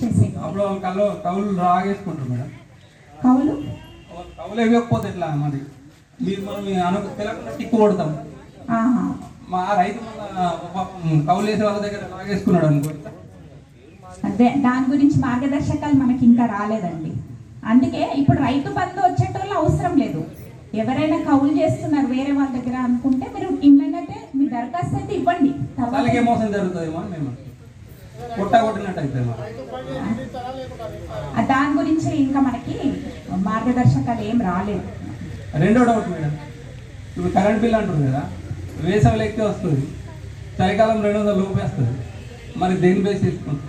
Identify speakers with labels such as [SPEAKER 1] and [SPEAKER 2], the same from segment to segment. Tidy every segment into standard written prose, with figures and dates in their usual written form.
[SPEAKER 1] చేసే
[SPEAKER 2] అప్పుడు కవులు రాగేసుకుంటారు మేడం.
[SPEAKER 1] కవులు
[SPEAKER 2] ఇవ్వకపోతే ఎట్లా మరి మీరు మనం తెలకుండా టిక్కు కొడతాం. మా రైతు కవులు వేసే వాళ్ళ దగ్గర రాగేసుకున్నాడు అనుకో.
[SPEAKER 1] అదే దాని గురించి మార్గదర్శకాలు మనకి ఇంకా రాలేదండి. అందుకే ఇప్పుడు రైతు బంధు వచ్చేటోళ్ళు అవసరం లేదు. ఎవరైనా కౌలు చేస్తున్నారు వేరే వాళ్ళ దగ్గర అనుకుంటే మీరు ఇమ్మీడియట్ మీ దరఖాస్తు అయితే ఇవ్వండి.
[SPEAKER 2] అలాగే మోసం జరుగుతుంది మేము కొట్టినట్టు అయితే
[SPEAKER 1] దాని గురించి ఇంకా మనకి మార్గదర్శకాలు ఏం రాలేదు.
[SPEAKER 2] రెండో డౌట్ మేడం, ఇప్పుడు కరెంట్ బిల్ అంటుంది కదా, వేసవిలో ఎక్కి వస్తుంది, చలికాలం 200 లోపు వేస్తుంది, మరి దేని బేస్ తీసుకుంటుంది?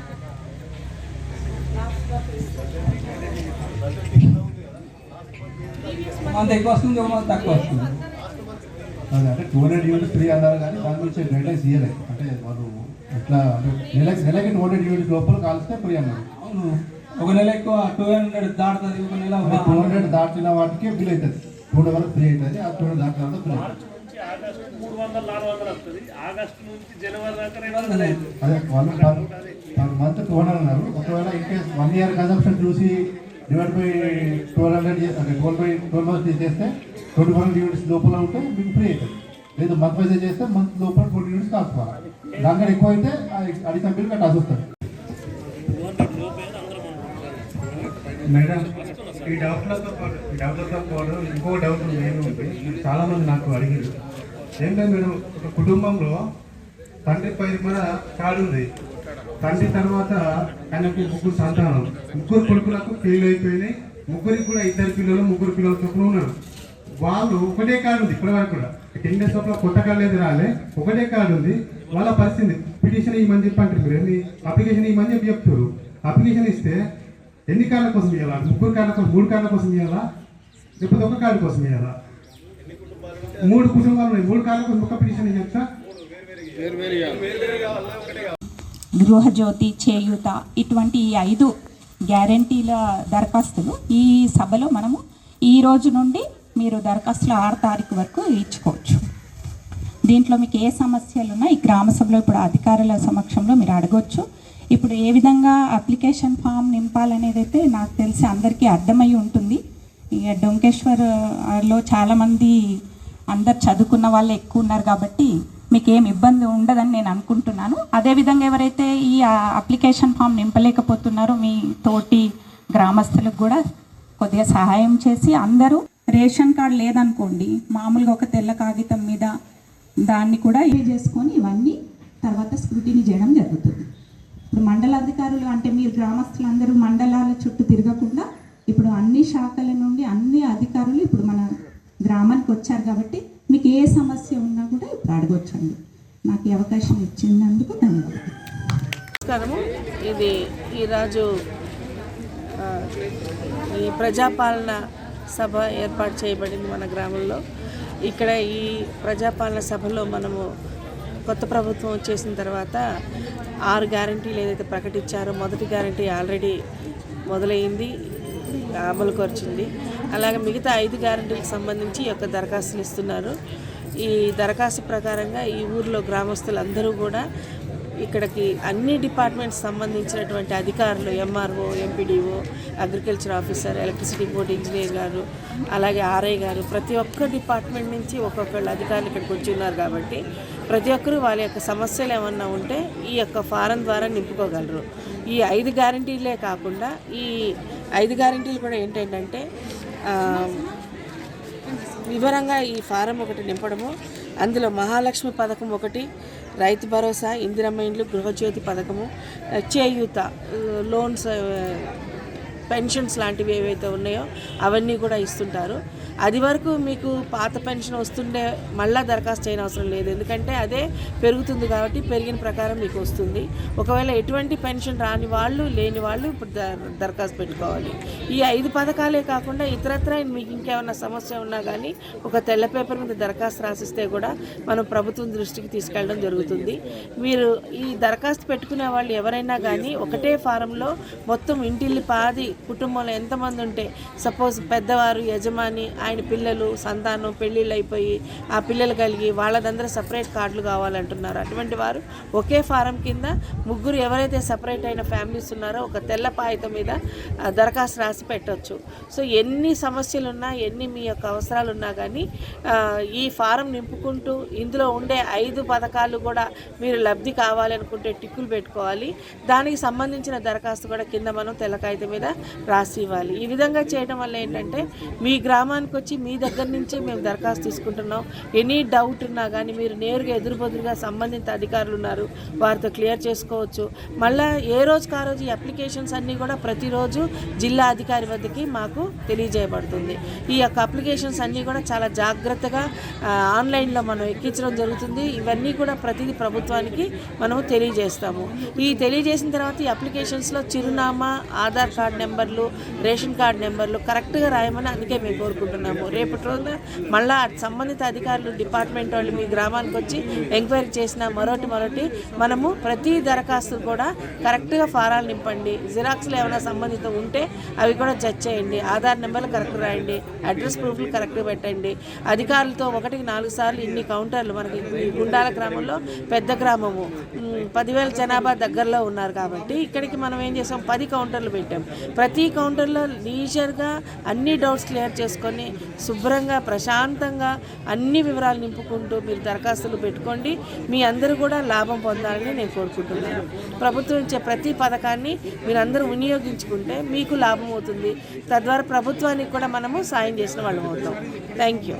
[SPEAKER 2] అంత ఎక్కువ వస్తుంది, తక్కువ వస్తుంది.
[SPEAKER 3] అంటే 200 యూనిట్స్ ఫ్రీ అన్నారు కానీ దాని గురించి గైడ్లైన్స్ ఇవ్వలేదు. అంటే వాళ్ళు ఎట్లా నెలకి 200 యూనిట్స్ లోపల కాల్స్తే ఫ్రీ అన్నారు.
[SPEAKER 2] అవును, ఒక నెల ఎక్కువ 200 దాటుతుంది, ఒక నెల
[SPEAKER 3] 200 దాటిన వాటికి బిల్ అవుతుంది. 200 వరకు ఫ్రీ అవుతుంది, ఆ 200 దాటిన వరకు ఫ్రీ. అదే వాళ్ళు పర్ మంత్ 200 అన్నారు. ఒకవేళ ఇన్కేస్ 1 ఇయర్ కన్సంప్షన్ చూసి డివైడ్ బై 1200 అంటే 12 మంత్స్ చేస్తే 21 యూనిట్స్ లోపల ఉంటే మీకు ఫ్రీ అవుతుంది. లేదు మంత్ వైజ్ చేస్తే మంత్ లోపల 20 యూనిట్స్ కాల్చుకోవాలి. దానికన్నా ఎక్కువ అయితే అడిషనల్ బిల్ కట్టాల్సి వస్తుంది.
[SPEAKER 4] మేడం, ఈ డౌట్లతో పాటు ఇంకో డౌట్ ఏముంది, చాలామంది నాకు అడిగారు. ఏంటంటే మేడం, ఒక కుటుంబంలో తండ్రి పైన మీద కార్డు ఉంది. తండ్రి తర్వాత ఆయనకు 3 సంతానం, 3 కొడుకులకు పెళ్లి అయిపోయినాయి. 3కి కూడా 2 పిల్లలు 3 పిల్లలు చొప్పున ఉన్నారు. వాళ్ళు ఒకటే కార్డు ఉంది ఇప్పటి వరకు కూడా. 10 డేస్ లోపల కొత్త కార్డు లేదు రాలే, ఒకటే కార్డు ఉంది. వాళ్ళ పరిస్థితి పిటిషన్ ఇవ్వమని చెప్పి అంటారు. మీరు ఎన్ని అప్లికేషన్ ఇవ్వమని చెప్పి చెప్తారు. అప్లికేషన్ ఇస్తే ఎన్ని కార్డుల కోసం ఇవ్వాలా? 3 కార్డుల కోసం, 3 కార్డుల కోసం ఇవ్వాలా, లేకపోతే ఒక కార్డు కోసం ఇవ్వాలా? 3 కుటుంబాలు ఉన్నాయి, 3 కార్డుల కోసం ఒక పిటిషన్ ఇవ్వచ్చా?
[SPEAKER 1] గృహజ్యోతి, చేయూత ఇటువంటి ఈ 5 గ్యారంటీల దరఖాస్తులు ఈ సభలో మనము ఈ రోజు నుండి మీరు దరఖాస్తులు 6 తారీఖు వరకు ఇచ్చుకోవచ్చు. దీంట్లో మీకు ఏ సమస్యలు ఉన్నా ఈ గ్రామ సభలో ఇప్పుడు అధికారుల సమక్షంలో మీరు అడగవచ్చు. ఇప్పుడు ఏ విధంగా అప్లికేషన్ ఫామ్ నింపాలనేది అయితే నాకు తెలిసి అందరికీ అర్థమై ఉంటుంది. ఇక డొంకేశ్వర్లో చాలామంది అందరు చదువుకున్న వాళ్ళు ఎక్కువ ఉన్నారు కాబట్టి మీకు ఏం ఇబ్బంది ఉండదని నేను అనుకుంటున్నాను. అదేవిధంగా ఎవరైతే ఈ అప్లికేషన్ ఫామ్ నింపలేకపోతున్నారో మీ తోటి గ్రామస్తులకు కూడా కొద్దిగా సహాయం చేసి, అందరూ రేషన్ కార్డు లేదనుకోండి మామూలుగా ఒక తెల్ల కాగితం మీద దాన్ని కూడా చేసుకొని ఇవన్నీ తర్వాత స్క్రూటినీ చేయడం జరుగుతుంది. ఇప్పుడు మండలాధికారులు అంటే మీరు గ్రామస్తులందరూ మండలాల చుట్టూ తిరగకుండా ఇప్పుడు అన్ని శాఖల నుండి అన్ని అధికారులు ఇప్పుడు మన గ్రామానికి వచ్చారు కాబట్టి మీకు ఏ సమస్య ఉన్నా కూడా ఇప్పుడు అడగొచ్చండి. నాకు ఈ అవకాశం ఇచ్చినందుకు ధన్యవాదాలు.
[SPEAKER 5] నమస్కారము. ఇది ఈరోజు ఈ ప్రజాపాలన సభ ఏర్పాటు చేయబడింది మన గ్రామంలో. ఇక్కడ ఈ ప్రజాపాలన సభలో మనము కొత్త ప్రభుత్వం వచ్చేసిన తర్వాత 6 గ్యారంటీలు ఏదైతే ప్రకటించారో మొదటి గ్యారంటీ ఆల్రెడీ మొదలైంది, అమలుకు వచ్చింది. అలాగే మిగతా 5 గ్యారంటీలకు సంబంధించి ఈ యొక్క దరఖాస్తులు ఇస్తున్నారు. ఈ దరఖాస్తు ప్రకారంగా ఈ ఊర్లో గ్రామస్తులందరూ కూడా ఇక్కడికి అన్ని డిపార్ట్మెంట్స్ సంబంధించినటువంటి అధికారులు, MRO, MPDO, agriculture officer, electricity board engineer గారు, అలాగే ఆర్ఐ గారు, ప్రతి ఒక్క డిపార్ట్మెంట్ నుంచి ఒక్కొక్కళ్ళు అధికారులు ఇక్కడికి వచ్చి ఉన్నారు కాబట్టి ప్రతి ఒక్కరూ వాళ్ళ యొక్క సమస్యలు ఏమన్నా ఉంటే ఈ యొక్క ఫారం ద్వారా నింపుకోగలరు. ఈ 5 గ్యారంటీలే కాకుండా ఈ 5 గ్యారంటీలు కూడా ఏంటంటే వివరంగా ఈ ఫారం ఒకటి నింపడము, అందులో మహాలక్ష్మి పథకం ఒకటి, రైతు భరోసా, ఇందిరమ్మ ఇండ్లు, గృహజ్యోతి పథకము, చేయూత, లోన్స్, పెన్షన్స్ లాంటివి ఏవైతే ఉన్నాయో అవన్నీ కూడా ఇస్తుంటారు. అది వరకు మీకు పాత పెన్షన్ వస్తుండే మళ్ళీ దరఖాస్తు చేయని అవసరం లేదు, ఎందుకంటే అదే పెరుగుతుంది కాబట్టి పెరిగిన ప్రకారం మీకు వస్తుంది. ఒకవేళ ఎటువంటి పెన్షన్ రాని వాళ్ళు, లేని వాళ్ళు ఇప్పుడు దరఖాస్తు పెట్టుకోవాలి. ఈ 5 పథకాలే కాకుండా ఇతరత్ర మీకు ఇంకేమైనా సమస్య ఉన్నా కానీ ఒక తెల్ల పేపర్ మీద దరఖాస్తు రాసిస్తే కూడా మనం ప్రభుత్వం దృష్టికి తీసుకెళ్ళడం జరుగుతుంది. మీరు ఈ దరఖాస్తు పెట్టుకునే వాళ్ళు ఎవరైనా కానీ ఒకటే ఫారంలో మొత్తం ఇంటిల్లి పాది కుటుంబంలో ఎంతమంది ఉంటే, సపోజ్ పెద్దవారు యజమాని, ఆయన పిల్లలు, సంతానం పెళ్ళిళ్ళు అయిపోయి ఆ పిల్లలు కలిగి వాళ్ళదందరూ సపరేట్ కార్డులు కావాలంటున్నారు. అటువంటి వారు ఒకే ఫారం కింద ముగ్గురు ఎవరైతే సపరేట్ అయిన ఫ్యామిలీస్ ఉన్నారో ఒక తెల్ల కాగితం మీద దరఖాస్తు రాసి పెట్టవచ్చు. సో ఎన్ని సమస్యలున్నా, ఎన్ని మీ యొక్క అవసరాలున్నా కానీ ఈ ఫారం నింపుకుంటూ ఇందులో ఉండే 5 పథకాలు కూడా మీరు లబ్ధి కావాలనుకుంటే టిక్కులు పెట్టుకోవాలి. దానికి సంబంధించిన దరఖాస్తు కూడా కింద మనం తెల్ల కాగితం మీద రాసి ఇవ్వాలి. ఈ విధంగా చేయడం వల్ల ఏంటంటే మీ గ్రామానికి వచ్చి మీ దగ్గర నుంచే మేము దరఖాస్తు తీసుకుంటున్నాం. ఎనీ డౌట్ ఉన్నా కానీ మీరు నేరుగా ఎదురుబెదురుగా సంబంధిత అధికారులు ఉన్నారు, వారితో క్లియర్ చేసుకోవచ్చు. మళ్ళీ ఏ రోజుకి ఆ రోజు ఈ అప్లికేషన్స్ అన్నీ కూడా ప్రతిరోజు జిల్లా అధికారి వద్దకి మాకు తెలియజేయబడుతుంది. ఈ యొక్క అప్లికేషన్స్ అన్నీ కూడా చాలా జాగ్రత్తగా ఆన్లైన్లో మనం ఎక్కించడం జరుగుతుంది. ఇవన్నీ కూడా ప్రతిదీ ప్రభుత్వానికి మనం తెలియజేస్తాము. ఈ తెలియజేసిన తర్వాత ఈ అప్లికేషన్స్లో చిరునామా, ఆధార్ కార్డ్ నెంబర్లు, రేషన్ కార్డ్ నెంబర్లు కరెక్ట్గా రాయమని అందుకే మేము కోరుకుంటున్నాము. రేపటి రోజున మళ్ళీ సంబంధిత అధికారులు, డిపార్ట్మెంట్ వాళ్ళు మీ గ్రామానికి వచ్చి ఎంక్వైరీ చేసిన మరొకటి మనము ప్రతి దరఖాస్తు కూడా కరెక్ట్గా ఫారాలు నింపండి. జిరాక్స్లు ఏమైనా సంబంధితం ఉంటే అవి కూడా జడ్జ్ చేయండి. ఆధార్ నెంబర్లు కరెక్ట్ రాయండి. అడ్రస్ ప్రూఫ్లు కరెక్ట్గా పెట్టండి. అధికారులతో 1కి 4 సార్లు ఇన్ని కౌంటర్లు, మనకి గుండాల గ్రామంలో పెద్ద గ్రామము, 10,000 జనాభా దగ్గరలో ఉన్నారు కాబట్టి ఇక్కడికి మనం ఏం చేసాం, 10 కౌంటర్లు పెట్టాం. ప్రతి కౌంటర్లో లీజర్గా అన్ని డౌట్స్ క్లియర్ చేసుకొని శుభ్రంగా ప్రశాంతంగా అన్ని వివరాలు నింపుకుంటూ మీరు దరఖాస్తులు పెట్టుకోండి. మీ అందరూ కూడా లాభం పొందాలని నేను కోరుకుంటున్నాను. ప్రభుత్వం ఇచ్చే ప్రతి పథకాన్ని మీరందరూ వినియోగించుకుంటే మీకు లాభం అవుతుంది. తద్వారా ప్రభుత్వానికి కూడా మనము సాయం చేసిన వాళ్ళం అవుతాం. Thank you.